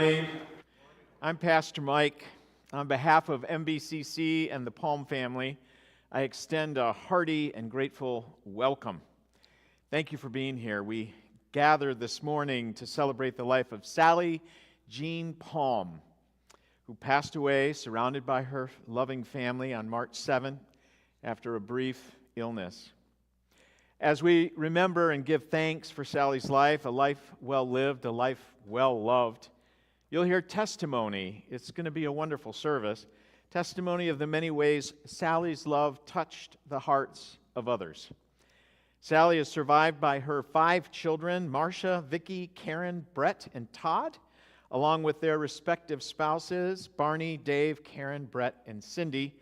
morning. I'm Pastor Mike. On behalf of MBCC and the Palm family, I extend a hearty and grateful welcome. Thank you for being here. We gather this morning to celebrate the life of Sally Jean Palm, who passed away surrounded by her loving family on March 7 after a brief illness. As we remember and give thanks for Sally's life, a life well lived, a life well loved, you'll hear testimony. It's going to be a wonderful service. Testimony of the many ways Sally's love touched the hearts of others. Sally is survived by her 5 children, Marcia, Vicki, Karen, Brett, and Todd, along with their respective spouses, Barney, Dave, Karen, Brett, and Cindy.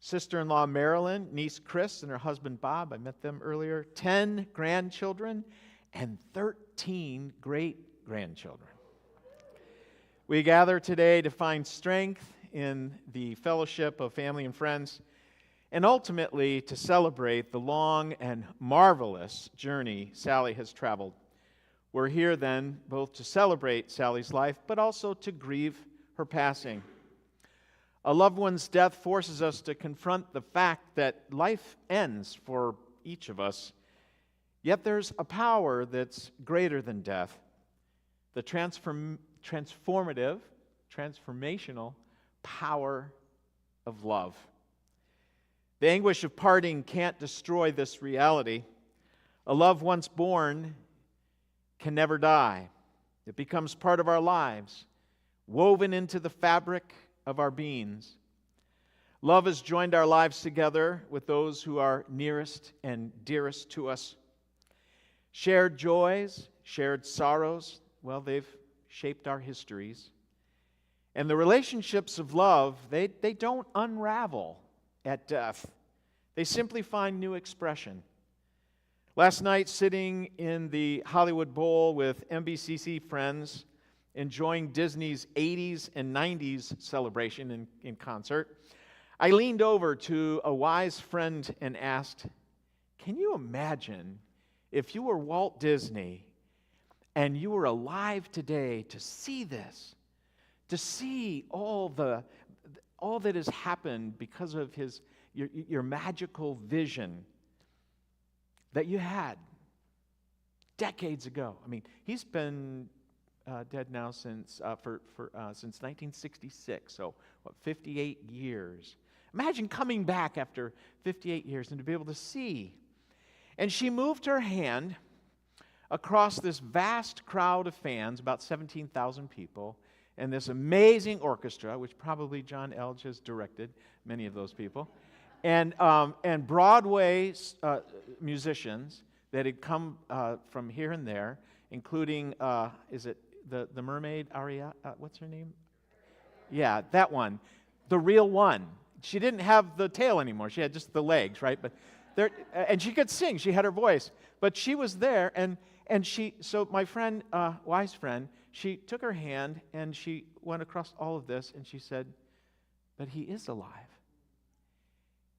Sister-in-law Marilyn, niece Chris, and her husband Bob, I met them earlier, 10 grandchildren, and 13 great-grandchildren. We gather today to find strength in the fellowship of family and friends, and ultimately to celebrate the long and marvelous journey Sally has traveled. We're here then both to celebrate Sally's life, but also to grieve her passing. A loved one's death forces us to confront the fact that life ends for each of us, yet there's a power that's greater than death, the transformational power of love. The anguish of parting can't destroy this reality. A love once born can never die. It becomes part of our lives, woven into the fabric of our beings. Love has joined our lives together with those who are nearest and dearest to us. Shared joys, shared sorrows, well, they've shaped our histories. And the relationships of love, they don't unravel at death. They simply find new expression. Last night, sitting in the Hollywood Bowl with MBCC friends, enjoying Disney's 80s and 90s celebration in concert, I leaned over to a wise friend and asked, "Can you imagine if you were Walt Disney and you were alive today to see this, to see all that has happened because of your magical vision that you had decades ago?" I mean, he's been dead now since 1966, so 58 years. Imagine coming back after 58 years and to be able to see. And she moved her hand across this vast crowd of fans, about 17,000 people, and this amazing orchestra, which probably John Elge has directed, many of those people, and Broadway musicians that had come from here and there, including, is it the mermaid, Aria, what's her name? Yeah, that one, the real one. She didn't have the tail anymore. She had just the legs, right? But there, and she could sing. She had her voice. But she was there, and so my friend, wise friend, she took her hand, and she went across all of this, and she said, "But he is alive."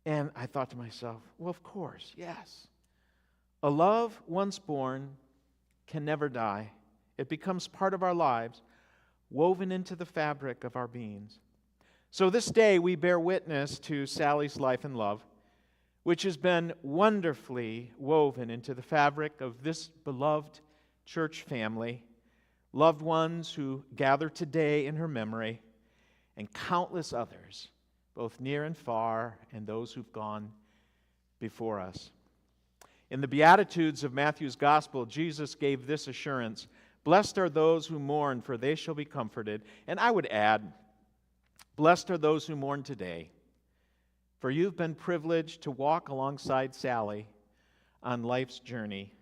And I thought to myself, well, of course, yes. A love once born can never die. It becomes part of our lives, woven into the fabric of our beings. So this day we bear witness to Sally's life and love, which has been wonderfully woven into the fabric of this beloved church family, loved ones who gather today in her memory, and countless others, both near and far, and those who've gone before us. In the Beatitudes of Matthew's Gospel, Jesus gave this assurance: "Blessed are those who mourn, for they shall be comforted." And I would add, blessed are those who mourn today, for you've been privileged to walk alongside Sally on life's journey.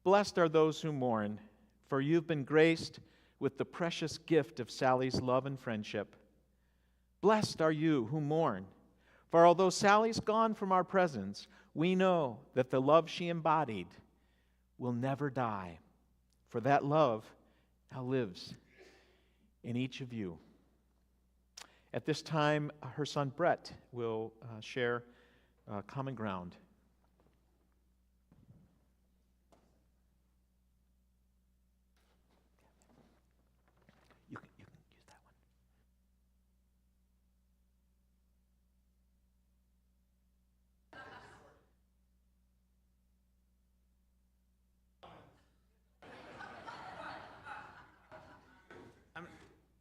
Blessed are those who mourn, for you've been graced with the precious gift of Sally's love and friendship. Blessed are you who mourn, for although Sally's gone from our presence, we know that the love she embodied will never die, for that love now lives in each of you. At this time, her son Brett will share common ground.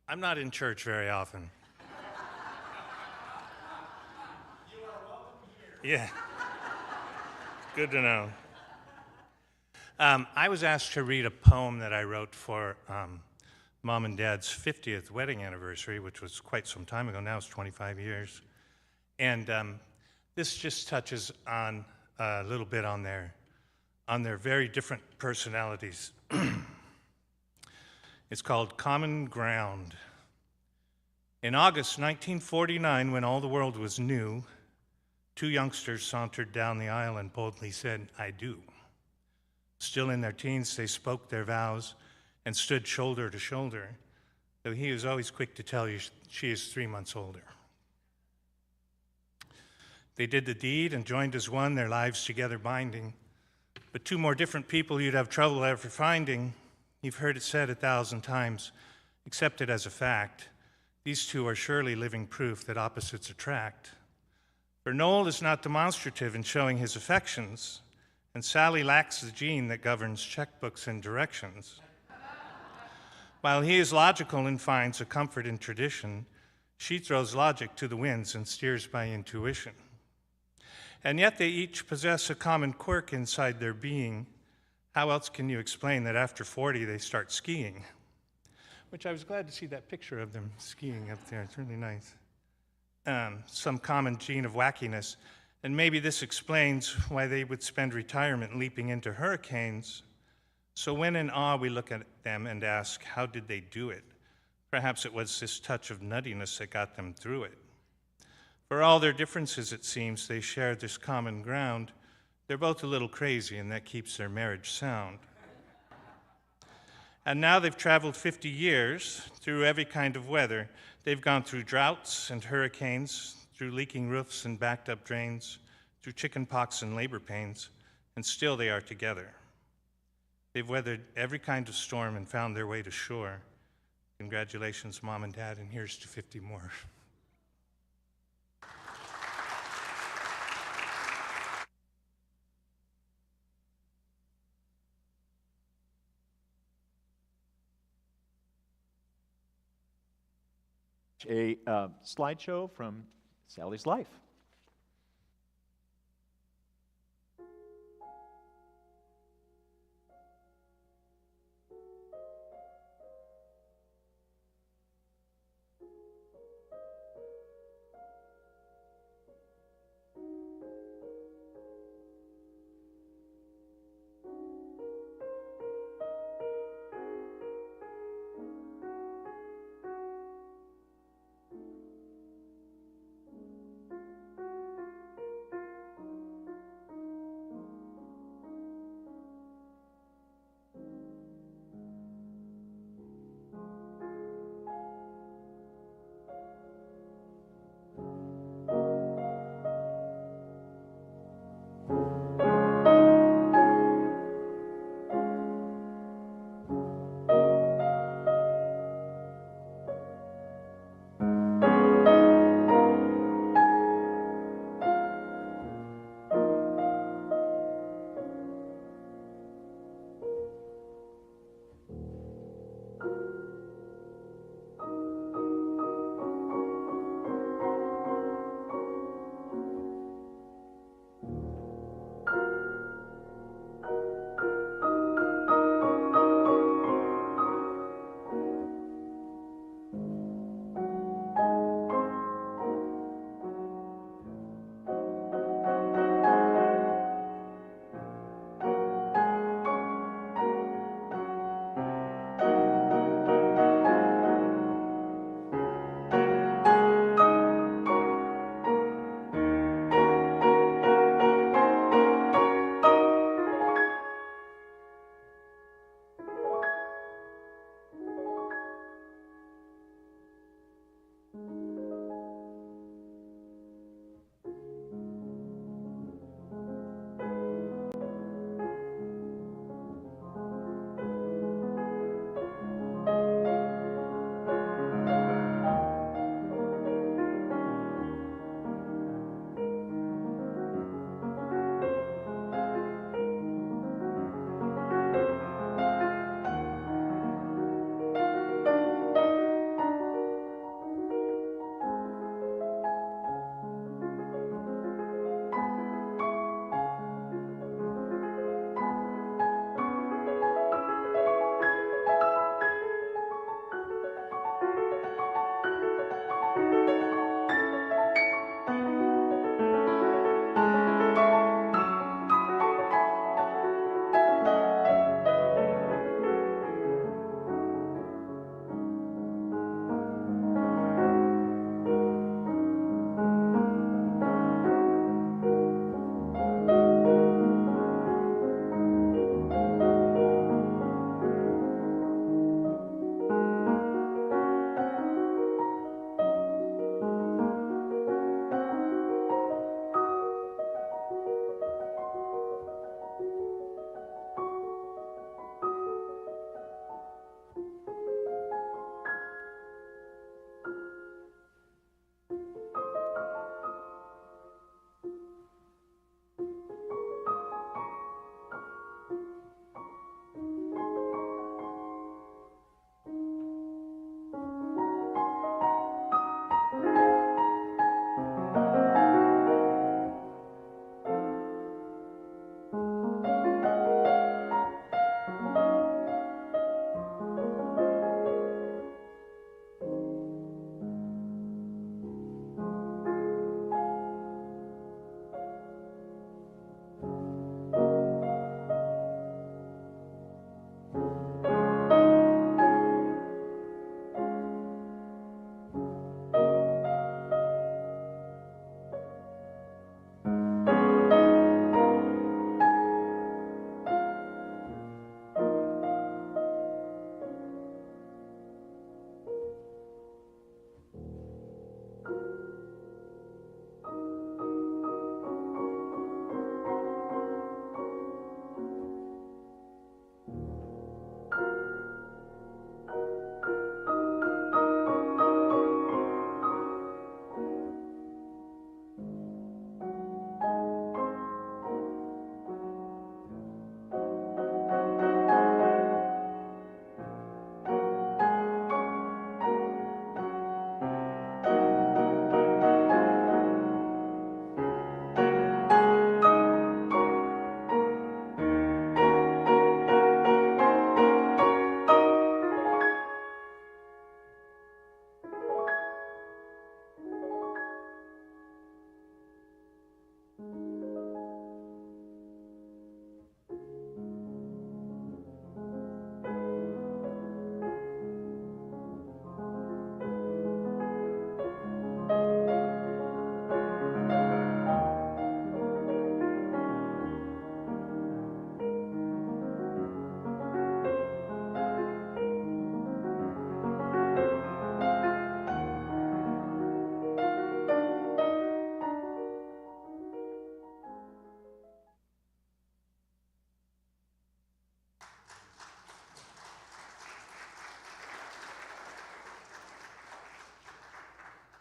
I'm not in church very often. You are welcome here. Yeah, good to know. I was asked to read a poem that I wrote for Mom and Dad's 50th wedding anniversary, which was quite some time ago. Now it's 25 years. And this just touches on a little bit on their very different personalities. It's called Common Ground. In August 1949, when all the world was new, two youngsters sauntered down the aisle and boldly said, "I do." Still in their teens, they spoke their vows and stood shoulder to shoulder, though he is always quick to tell you she is 3 months older. They did the deed and joined as one, their lives together binding. But two more different people you'd have trouble ever finding. You've heard it said 1,000 times, accept it as a fact. These two are surely living proof that opposites attract. For Noel is not demonstrative in showing his affections, and Sally lacks the gene that governs checkbooks and directions. While he is logical and finds a comfort in tradition, she throws logic to the winds and steers by intuition. And yet they each possess a common quirk inside their being. How else can you explain that after 40 they start skiing? Which I was glad to see that picture of them skiing up there. It's really nice. Some common gene of wackiness. And maybe this explains why they would spend retirement leaping into hurricanes. So when in awe we look at them and ask, how did they do it? Perhaps it was this touch of nuttiness that got them through it. For all their differences, it seems, they share this common ground. They're both a little crazy, and that keeps their marriage sound. And now they've traveled 50 years through every kind of weather. They've gone through droughts and hurricanes, through leaking roofs and backed up drains, through chicken pox and labor pains, and still they are together. They've weathered every kind of storm and found their way to shore. Congratulations, Mom and Dad, and here's to 50 more. A slideshow from Sally's life.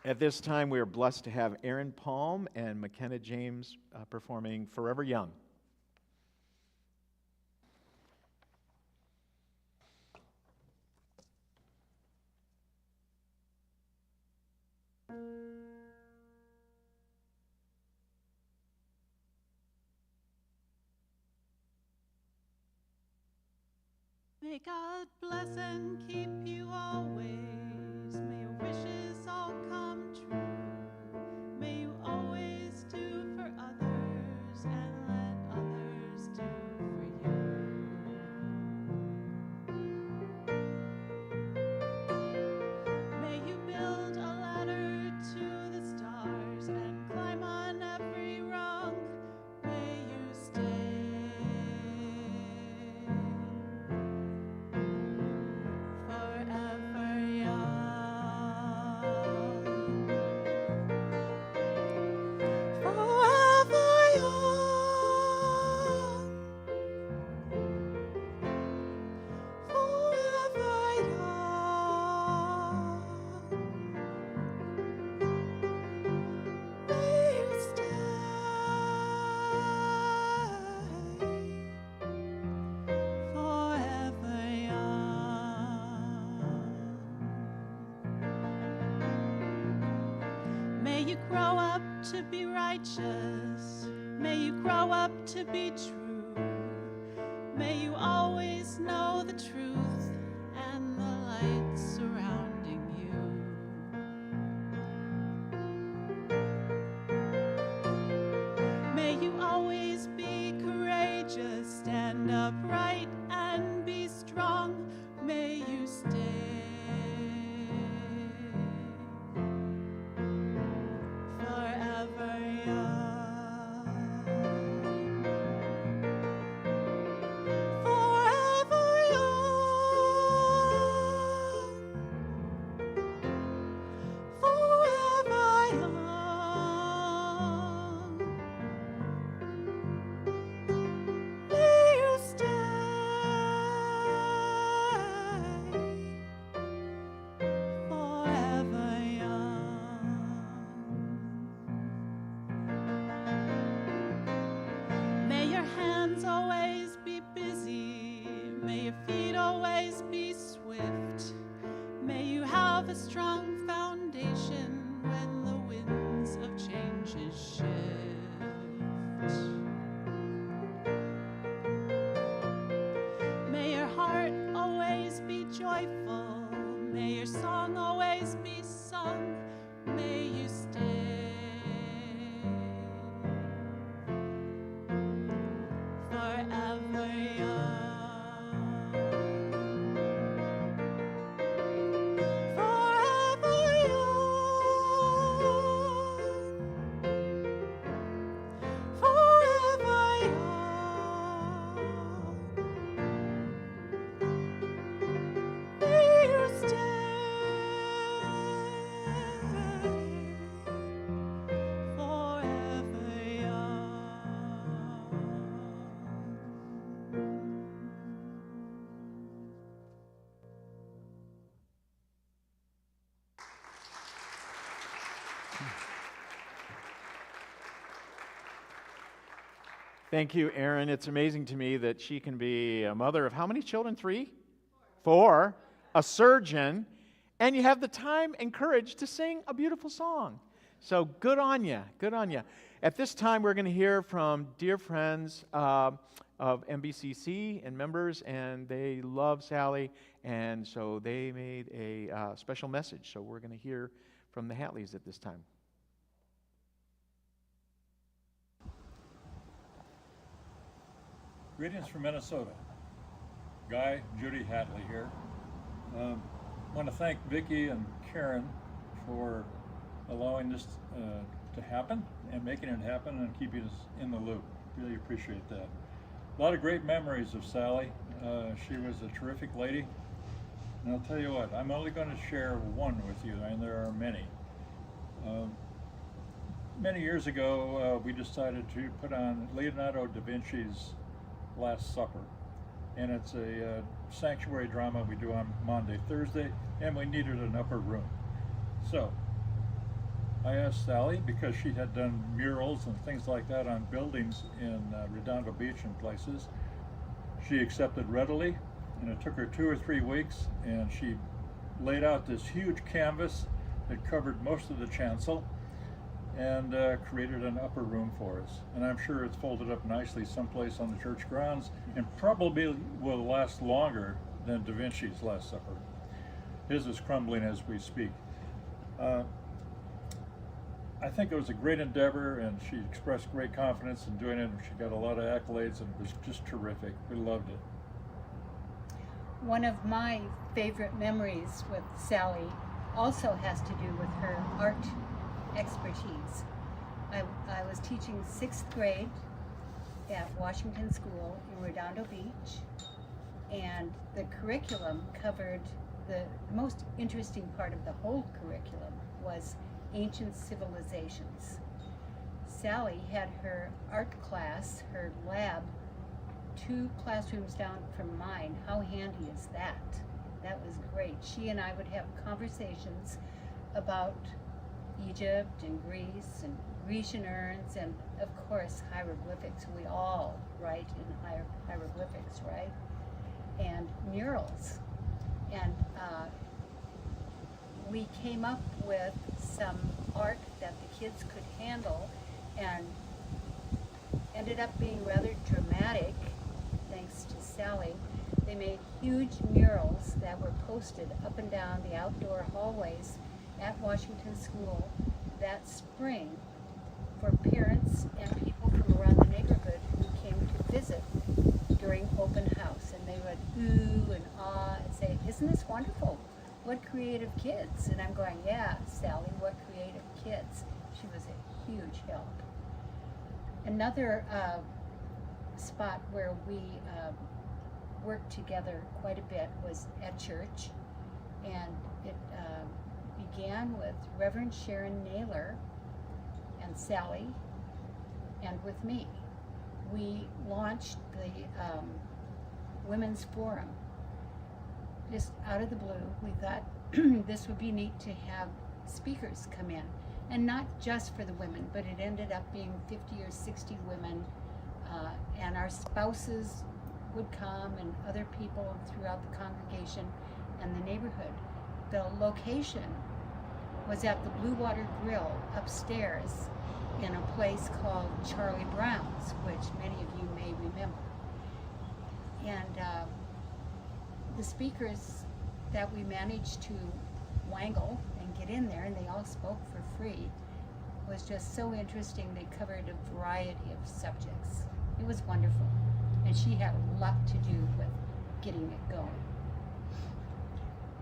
At this time, we are blessed to have Aaron Palm and McKenna James performing Forever Young. May God bless and keep you always. May your wishes all come true. May you always do for others and let others do for you. May you build a ladder to the stars and climb on every rung. May you stay forever young. Forever young. Forever young. May you stay forever young. May you grow up to be righteous. May you grow up to be true. May you always know the truth and the light surrounding you. May you always be courageous, stand upright and be strong. May you stay forever young. Forever young. Forever young. May you stay forever young. May your hands always be busy. May your feet always be swift. May you have a strong foundation when the winds of changes shift. May your heart always be joyful. May your song always be sung. May you stay forever young. Forever young. Forever young. May you stay forever young. Thank you, Aaron. It's amazing to me that she can be a mother of how many children? 3? 4. A surgeon, and you have the time and courage to sing a beautiful song. So good on you. Good on you. At this time, we're going to hear from dear friends of MBCC and members, and they love Sally, and so they made a special message. So we're going to hear from the Hatleys at this time. Greetings from Minnesota. Guy, Judy Hatley here. I want to thank Vicki and Karen for allowing this to happen and making it happen and keeping us in the loop. Really appreciate that. A lot of great memories of Sally. She was a terrific lady. And I'll tell you what, I'm only going to share one with you, and there are many. Many years ago, we decided to put on Leonardo da Vinci's Last Supper. And it's a sanctuary drama we do on Monday, Thursday, and we needed an upper room. So I asked Sally, because she had done murals and things like that on buildings in Redondo Beach and places. She accepted readily, and it took her 2 or 3 weeks, and she laid out this huge canvas that covered most of the chancel and created an upper room for us. And I'm sure it's folded up nicely someplace on the church grounds, and probably will last longer than Da Vinci's Last Supper. His is crumbling as we speak. I think it was a great endeavor, and she expressed great confidence in doing it. She got a lot of accolades, and it was just terrific. We loved it. One of my favorite memories with Sally also has to do with her art expertise. I was teaching 6th grade at Washington School in Redondo Beach, and the curriculum covered the most interesting part of the whole curriculum was ancient civilizations. Sally had her art class, her lab, 2 classrooms down from mine. How handy is that? That was great. She and I would have conversations about Egypt and Greece and Grecian urns and, of course, hieroglyphics. We all write in hieroglyphics, right? And murals. And we came up with some art that the kids could handle, and ended up being rather dramatic, thanks to Sally. They made huge murals that were posted up and down the outdoor hallways at Washington School that spring for parents and people from around the neighborhood who came to visit during open house. And they would ooh and ah and say, "Isn't this wonderful? What creative kids?" And I'm going, "Yeah, Sally, what creative kids?" She was a huge help. Another spot where we worked together quite a bit was at church, and it began with Reverend Sharon Naylor and Sally and with me. We launched the Women's Forum. Just out of the blue, we thought this would be neat to have speakers come in, and not just for the women, but it ended up being 50 or 60 women, and our spouses would come and other people throughout the congregation and the neighborhood. The location was at the Blue Water Grill upstairs in a place called Charlie Brown's, which many of you may remember. And the speakers that we managed to wangle and get in there, and they all spoke for free, was just so interesting. They covered a variety of subjects. It was wonderful, and she had a lot to do with getting it going.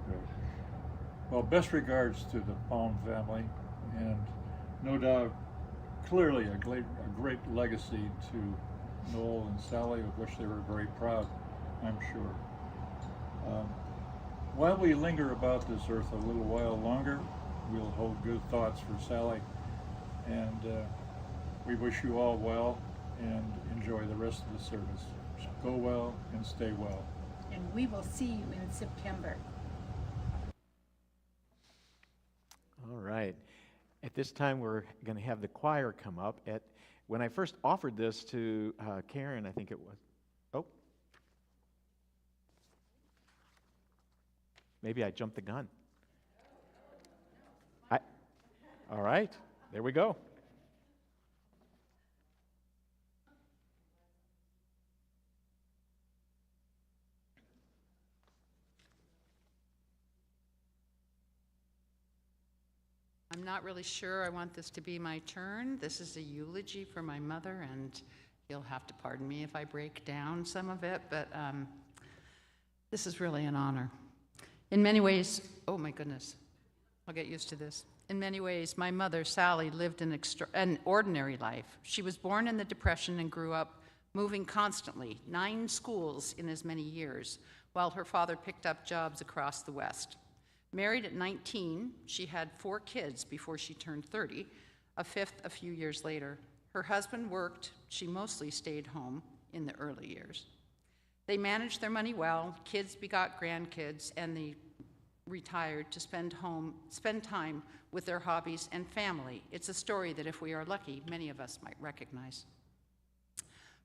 Great. Well, best regards to the Palm family, and no doubt, clearly a great legacy to Noel and Sally, of which they were very proud, I'm sure. While we linger about this earth a little while longer, we'll hold good thoughts for Sally, and we wish you all well and enjoy the rest of the service. Go well and stay well. And we will see you in September. All right. At this time, we're going to have the choir come up. When I first offered this to Karen, I think it was. Oh. Maybe I jumped the gun. All right. There we go. I'm not really sure I want this to be my turn. This is a eulogy for my mother, and you'll have to pardon me if I break down some of it, but this is really an honor. In many ways, oh my goodness, I'll get used to this. In many ways, my mother, Sally, lived an ordinary life. She was born in the Depression and grew up moving constantly, 9 schools in as many years, while her father picked up jobs across the West. Married at 19, she had 4 kids before she turned 30, a 5th a few years later. Her husband worked. She mostly stayed home in the early years. They managed their money well, kids begot grandkids, and the retired to spend time with their hobbies and family. It's a story that, if we are lucky, many of us might recognize.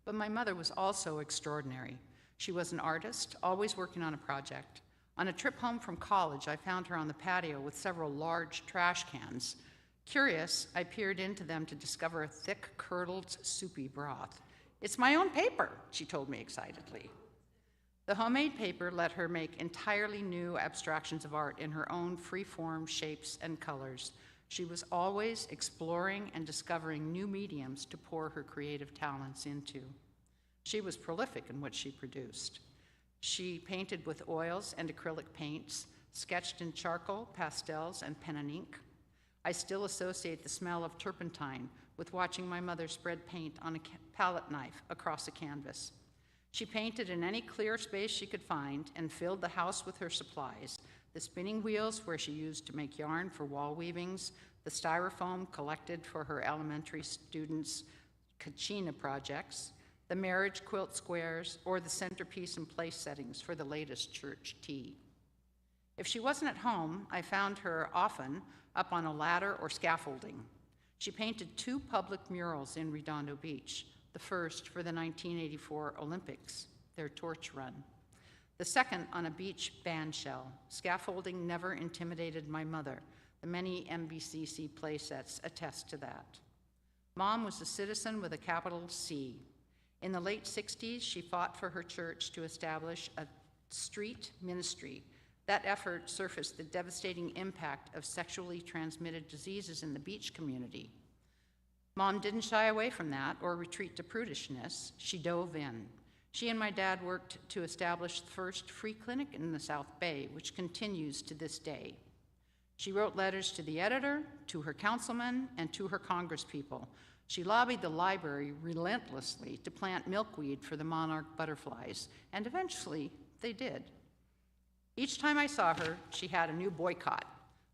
But my mother was also extraordinary. She was an artist, always working on a project. On a trip home from college, I found her on the patio with several large trash cans. Curious, I peered into them to discover a thick, curdled, soupy broth. "It's my own paper," she told me excitedly. The homemade paper let her make entirely new abstractions of art in her own free-form shapes and colors. She was always exploring and discovering new mediums to pour her creative talents into. She was prolific in what she produced. She painted with oils and acrylic paints, sketched in charcoal, pastels, and pen and ink. I still associate the smell of turpentine with watching my mother spread paint on a palette knife across a canvas. She painted in any clear space she could find and filled the house with her supplies: the spinning wheels where she used to make yarn for wall weavings, the styrofoam collected for her elementary students' kachina projects, the marriage quilt squares, or the centerpiece and place settings for the latest church tea. If she wasn't at home, I found her often up on a ladder or scaffolding. She painted 2 public murals in Redondo Beach, the first for the 1984 Olympics, their torch run. The second on a beach bandshell. Scaffolding never intimidated my mother. The many MBCC playsets attest to that. Mom was a citizen with a capital C. In the late 60s, she fought for her church to establish a street ministry. That effort surfaced the devastating impact of sexually transmitted diseases in the beach community. Mom didn't shy away from that or retreat to prudishness. She dove in. She and my dad worked to establish the first free clinic in the South Bay, which continues to this day. She wrote letters to the editor, to her councilman, and to her congresspeople. She lobbied the library relentlessly to plant milkweed for the monarch butterflies, and eventually they did. Each time I saw her, she had a new boycott.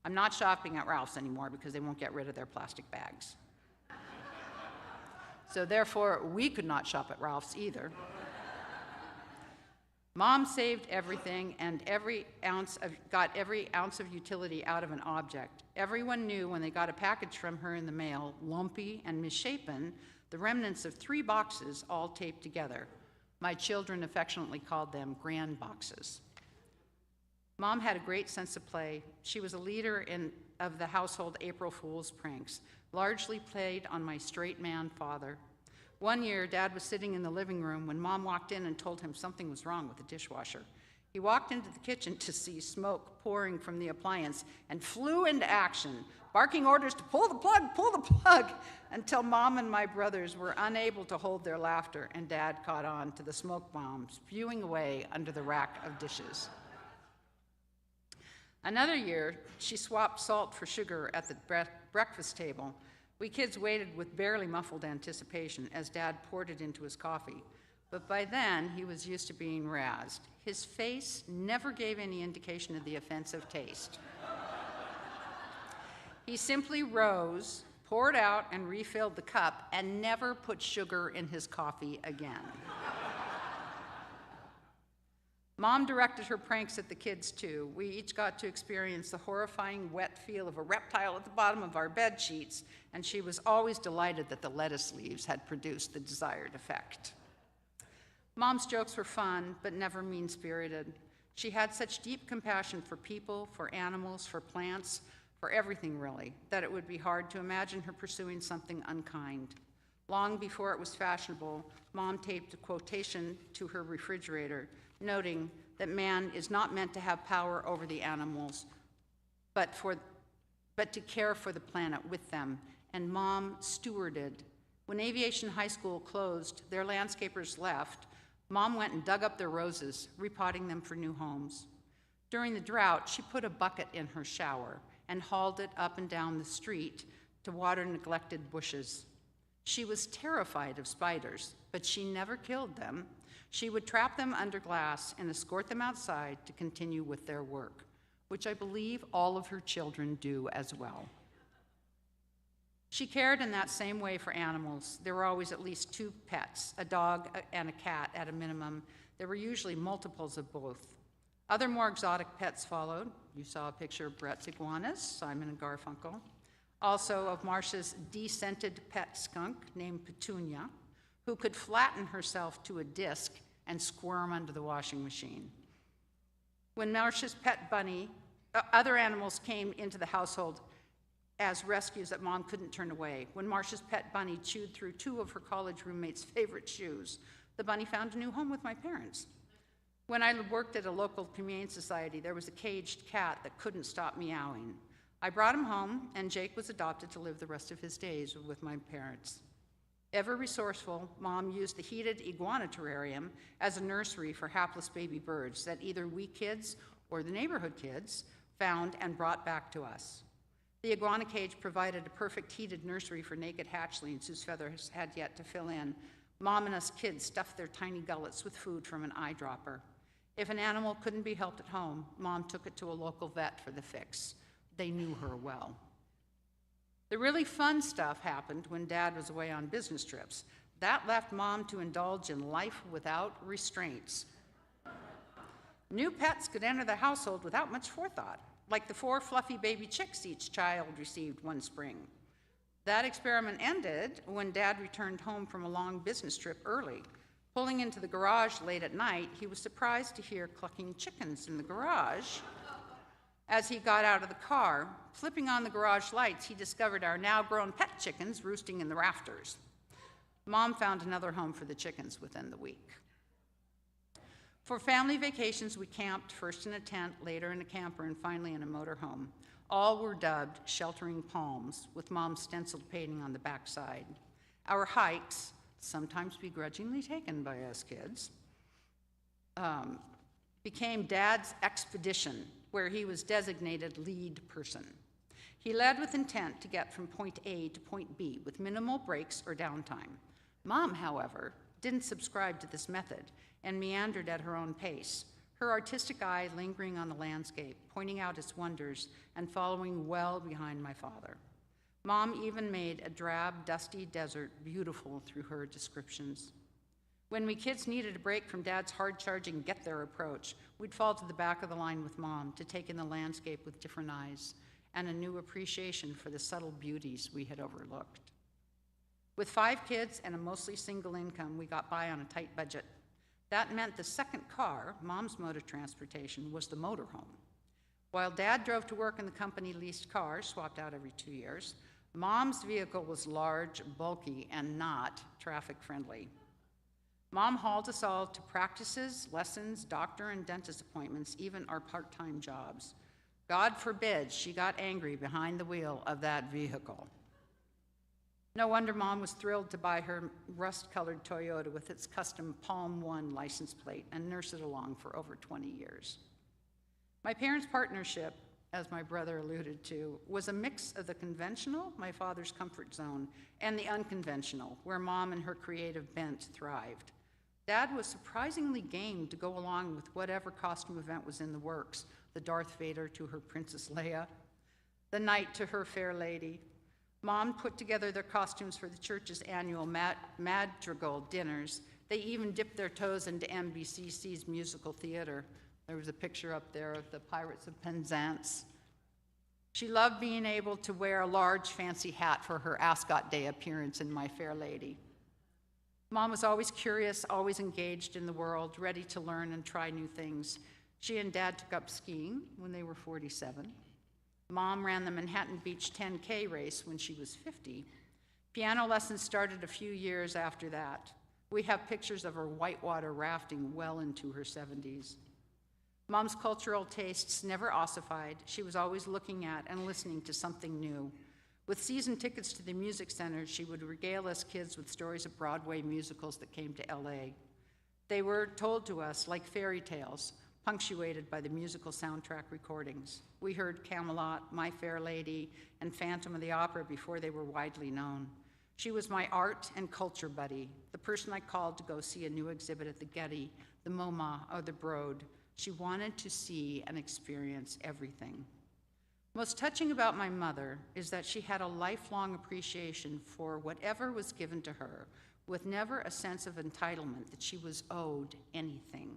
"I'm not shopping at Ralph's anymore because they won't get rid of their plastic bags." So therefore, we could not shop at Ralph's either. Mom saved everything and got every ounce of utility out of an object. Everyone knew when they got a package from her in the mail, lumpy and misshapen, the remnants of 3 boxes all taped together. My children affectionately called them grand boxes. Mom had a great sense of play. She was a leader of the household April Fool's pranks, largely played on my straight man father. One year, Dad was sitting in the living room when Mom walked in and told him something was wrong with the dishwasher. He walked into the kitchen to see smoke pouring from the appliance and flew into action, barking orders to pull the plug, until Mom and my brothers were unable to hold their laughter, and Dad caught on to the smoke bomb spewing away under the rack of dishes. Another year, she swapped salt for sugar at the breakfast table. We kids waited with barely muffled anticipation as Dad poured it into his coffee. But by then, he was used to being razzed. His face never gave any indication of the offensive taste. He simply rose, poured out and refilled the cup, and never put sugar in his coffee again. Mom directed her pranks at the kids, too. We each got to experience the horrifying wet feel of a reptile at the bottom of our bed sheets, and she was always delighted that the lettuce leaves had produced the desired effect. Mom's jokes were fun, but never mean-spirited. She had such deep compassion for people, for animals, for plants, for everything, really, that it would be hard to imagine her pursuing something unkind. Long before it was fashionable, Mom taped a quotation to her refrigerator, noting that man is not meant to have power over the animals, but to care for the planet with them, and Mom stewarded. When Aviation High School closed, their landscapers left. Mom went and dug up their roses, repotting them for new homes. During the drought, she put a bucket in her shower and hauled it up and down the street to water neglected bushes. She was terrified of spiders, but she never killed them. She would trap them under glass and escort them outside to continue with their work, which I believe all of her children do as well. She cared in that same way for animals. There were always at least 2 pets, a dog and a cat at a minimum. There were usually multiples of both. Other more exotic pets followed. You saw a picture of Brett's iguanas, Simon and Garfunkel. Also of Marcia's descented pet skunk named Petunia, who could flatten herself to a disc and squirm under the washing machine. When Marcia's pet bunny, other animals came into the household as rescues that Mom couldn't turn away. When Marcia's pet bunny chewed through 2 of her college roommates' favorite shoes, the bunny found a new home with my parents. When I worked at a local humane society, there was a caged cat that couldn't stop meowing. I brought him home, and Jake was adopted to live the rest of his days with my parents. Ever resourceful, Mom used the heated iguana terrarium as a nursery for hapless baby birds that either we kids or the neighborhood kids found and brought back to us. The iguana cage provided a perfect heated nursery for naked hatchlings whose feathers had yet to fill in. Mom and us kids stuffed their tiny gullets with food from an eyedropper. If an animal couldn't be helped at home, Mom took it to a local vet for the fix. They knew her well. The really fun stuff happened when Dad was away on business trips. That left Mom to indulge in life without restraints. New pets could enter the household without much forethought, like the 4 fluffy baby chicks each child received one spring. That experiment ended when Dad returned home from a long business trip early. Pulling into the garage late at night, he was surprised to hear clucking chickens in the garage. As he got out of the car, flipping on the garage lights, he discovered our now-grown pet chickens roosting in the rafters. Mom found another home for the chickens within the week. For family vacations, we camped, first in a tent, later in a camper, and finally in a motorhome. All were dubbed sheltering palms, with Mom's stenciled painting on the backside. Our hikes, sometimes begrudgingly taken by us kids, became Dad's expedition, where he was designated lead person. He led with intent to get from point A to point B with minimal breaks or downtime. Mom, however, didn't subscribe to this method and meandered at her own pace, her artistic eye lingering on the landscape, pointing out its wonders and following well behind my father. Mom even made a drab, dusty desert beautiful through her descriptions. When we kids needed a break from Dad's hard-charging get-there approach, we'd fall to the back of the line with Mom to take in the landscape with different eyes and a new appreciation for the subtle beauties we had overlooked. With 5 kids and a mostly single income, we got by on a tight budget. That meant the second car, Mom's mode of transportation, was the motorhome. While Dad drove to work in the company-leased car, swapped out every 2 years, Mom's vehicle was large, bulky, and not traffic-friendly. Mom hauled us all to practices, lessons, doctor and dentist appointments, even our part-time jobs. God forbid she got angry behind the wheel of that vehicle. No wonder Mom was thrilled to buy her rust-colored Toyota with its custom Palm One license plate and nurse it along for over 20 years. My parents' partnership, as my brother alluded to, was a mix of the conventional, my father's comfort zone, and the unconventional, where Mom and her creative bent thrived. Dad was surprisingly game to go along with whatever costume event was in the works, the Darth Vader to her Princess Leia, the knight to her fair lady. Mom put together their costumes for the church's annual madrigal dinners. They even dipped their toes into NBCC's musical theater. There was a picture up there of the Pirates of Penzance. She loved being able to wear a large fancy hat for her Ascot Day appearance in My Fair Lady. Mom was always curious, always engaged in the world, ready to learn and try new things. She and Dad took up skiing when they were 47. Mom ran the Manhattan Beach 10K race when she was 50. Piano lessons started a few years after that. We have pictures of her whitewater rafting well into her 70s. Mom's cultural tastes never ossified. She was always looking at and listening to something new. With season tickets to the music center, she would regale us kids with stories of Broadway musicals that came to LA. They were told to us like fairy tales, punctuated by the musical soundtrack recordings. We heard Camelot, My Fair Lady, and Phantom of the Opera before they were widely known. She was my art and culture buddy, the person I called to go see a new exhibit at the Getty, the MoMA, or the Broad. She wanted to see and experience everything. Most touching about my mother is that she had a lifelong appreciation for whatever was given to her, with never a sense of entitlement that she was owed anything.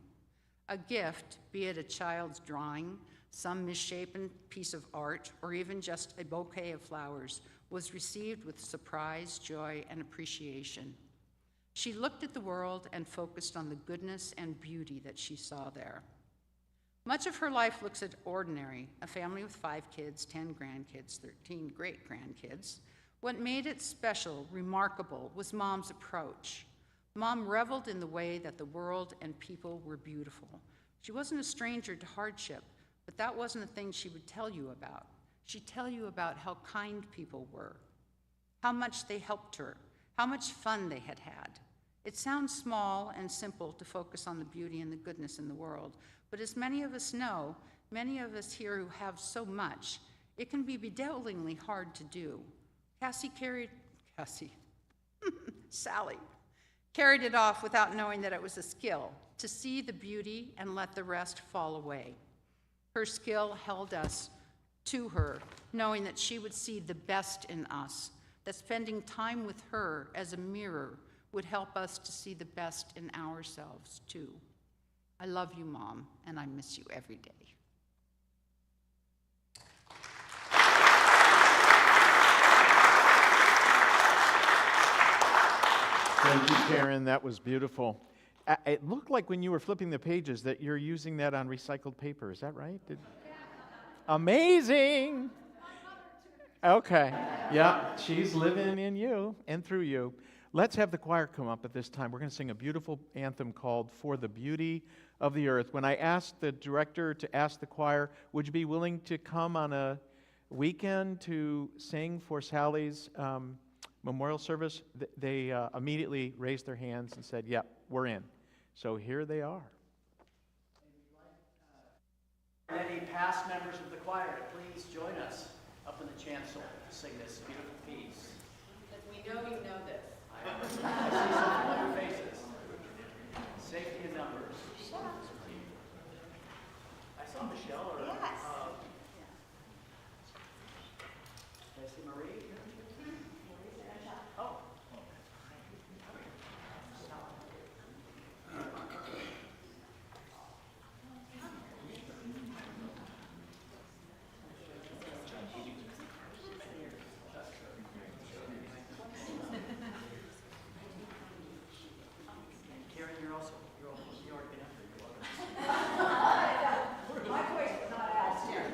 A gift, be it a child's drawing, some misshapen piece of art, or even just a bouquet of flowers, was received with surprise, joy, and appreciation. She looked at the world and focused on the goodness and beauty that she saw there. Much of her life looks ordinary, a family with 5 kids, 10 grandkids, 13 great-grandkids. What made it special, remarkable, was Mom's approach. Mom reveled in the way that the world and people were beautiful. She wasn't a stranger to hardship, but that wasn't a thing she would tell you about. She'd tell you about how kind people were, how much they helped her, how much fun they had had. It sounds small and simple to focus on the beauty and the goodness in the world, but as many of us know, many of us here who have so much, it can be bedevilingly hard to do. Sally carried it off without knowing that it was a skill, to see the beauty and let the rest fall away. Her skill held us to her, knowing that she would see the best in us, that spending time with her as a mirror would help us to see the best in ourselves, too. I love you, Mom, and I miss you every day. Thank you, Karen. That was beautiful. It looked like when you were flipping the pages that you're using that on recycled paper. Is that right? Amazing. Okay. Yeah, she's living in you and through you. Let's have the choir come up at this time. We're going to sing a beautiful anthem called For the Beauty of the Earth. When I asked the director to ask the choir, would you be willing to come on a weekend to sing for Sally's memorial service, they immediately raised their hands and said, yep, we're in. So here they are. Any past members of the choir to please join us up in the chancel to sing this beautiful piece. Because we know you know this. I see some familiar faces. Safety in numbers. I saw Michelle. Or, yes. Did I see Marie? Oh. Karen, you're already been up there. My voice was not asked here.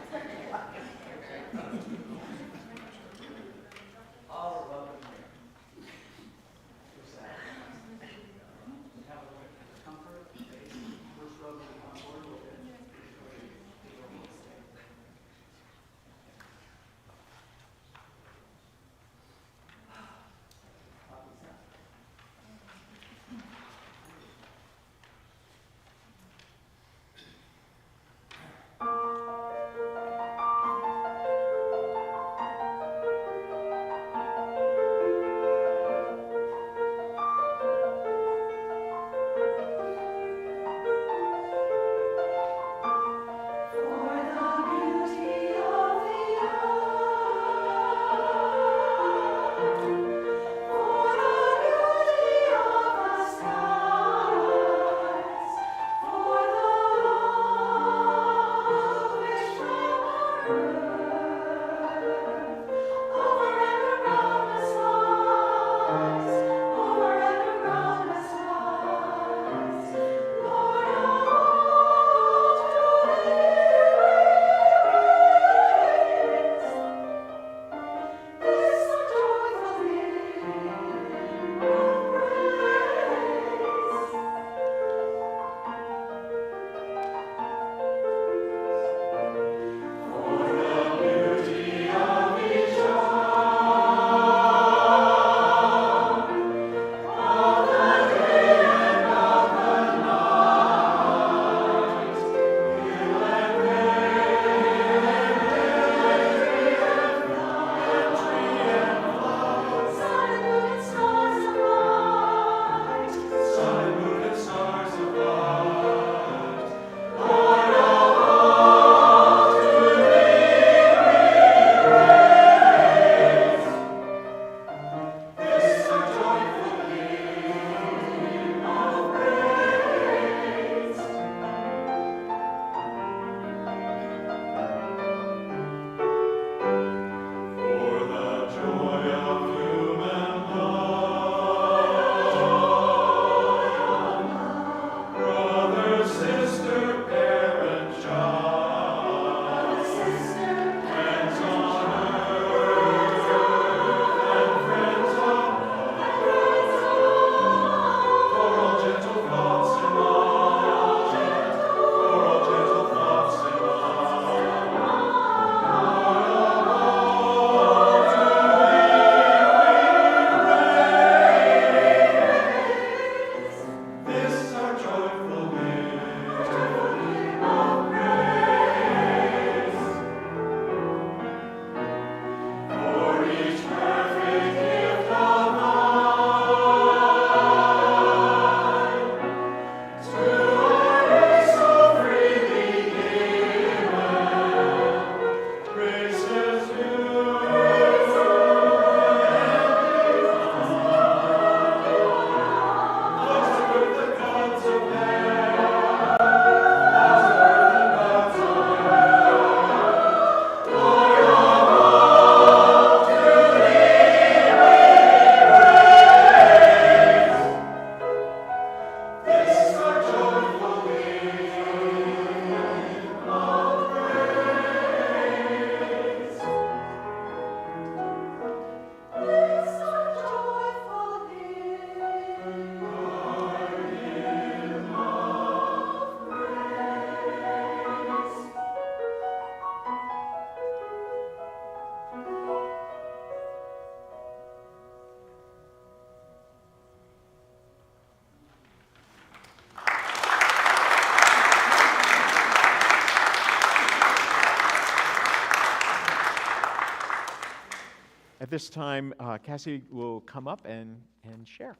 At this time, Cassie will come up and share.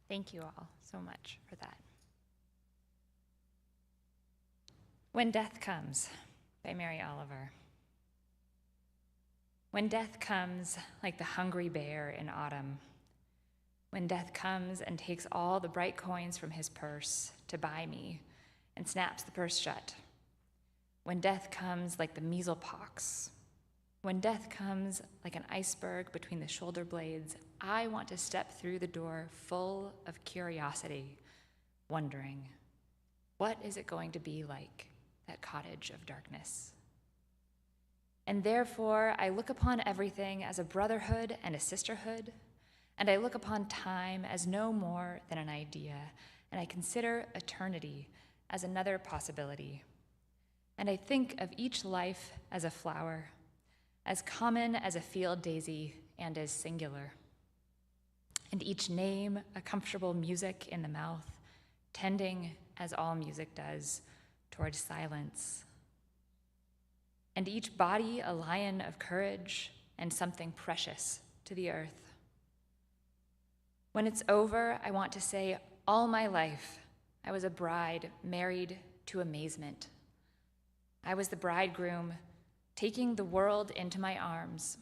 Thank you all so much for that. When Death Comes by Mary Oliver. When death comes like the hungry bear in autumn, when death comes and takes all the bright coins from his purse to buy me and snaps the purse shut, when death comes like the measles pox, when death comes like an iceberg between the shoulder blades, I want to step through the door full of curiosity, wondering, what is it going to be like, that cottage of darkness? And therefore, I look upon everything as a brotherhood and a sisterhood, and I look upon time as no more than an idea, and I consider eternity as another possibility. And I think of each life as a flower, as common as a field daisy and as singular. And each name a comfortable music in the mouth, tending, as all music does, towards silence. And each body a lion of courage and something precious to the earth. When it's over, I want to say, all my life, I was a bride married to amazement. I was the bridegroom taking the world into my arms.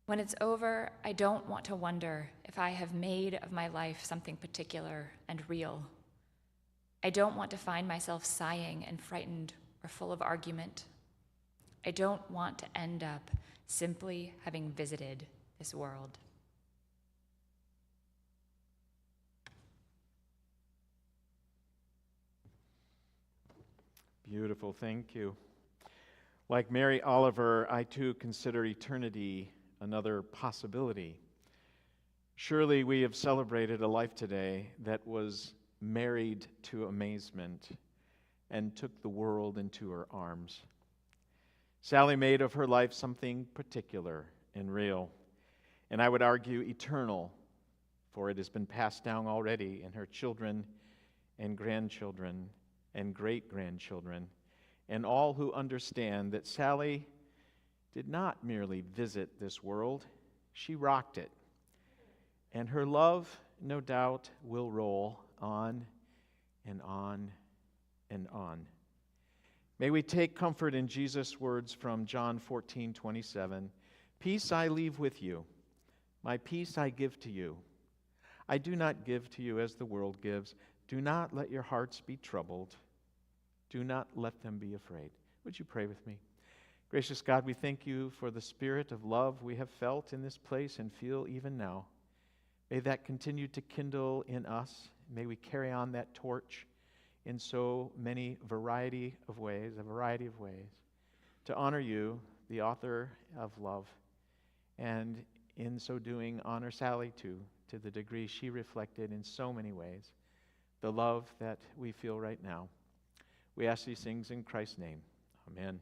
When it's over, I don't want to wonder if I have made of my life something particular and real. I don't want to find myself sighing and frightened or full of argument. I don't want to end up simply having visited this world. Beautiful, thank you. Like Mary Oliver, I too consider eternity another possibility. Surely we have celebrated a life today that was married to amazement and took the world into her arms. Sally made of her life something particular and real, and I would argue eternal, for it has been passed down already in her children and grandchildren and great-grandchildren, and all who understand that Sally did not merely visit this world, she rocked it. And her love, no doubt, will roll on and on and on. May we take comfort in Jesus' words from John 14:27. Peace I leave with you, my peace I give to you. I do not give to you as the world gives. Do not let your hearts be troubled. Do not let them be afraid. Would you pray with me? Gracious God, we thank you for the spirit of love we have felt in this place and feel even now. May that continue to kindle in us. May we carry on that torch in so many variety of ways, to honor you, the author of love, and in so doing, honor Sally too, to the degree she reflected in so many ways the love that we feel right now. We ask these things in Christ's name. Amen.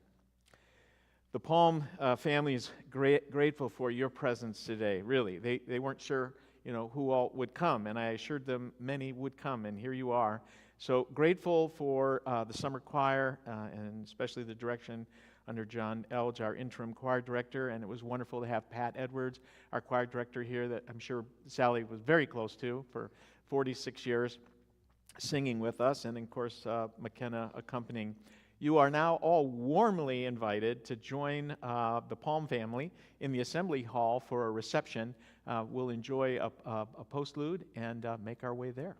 The Palm family is grateful for your presence today. Really, they weren't sure, who all would come, and I assured them many would come, and here you are. So grateful for the summer choir, and especially the direction under John Elge, our interim choir director, and it was wonderful to have Pat Edwards, our choir director here, that I'm sure Sally was very close to for 46 years, singing with us, and of course McKenna accompanying. You are now all warmly invited to join the Palm family in the assembly hall for a reception. We'll enjoy a postlude and make our way there.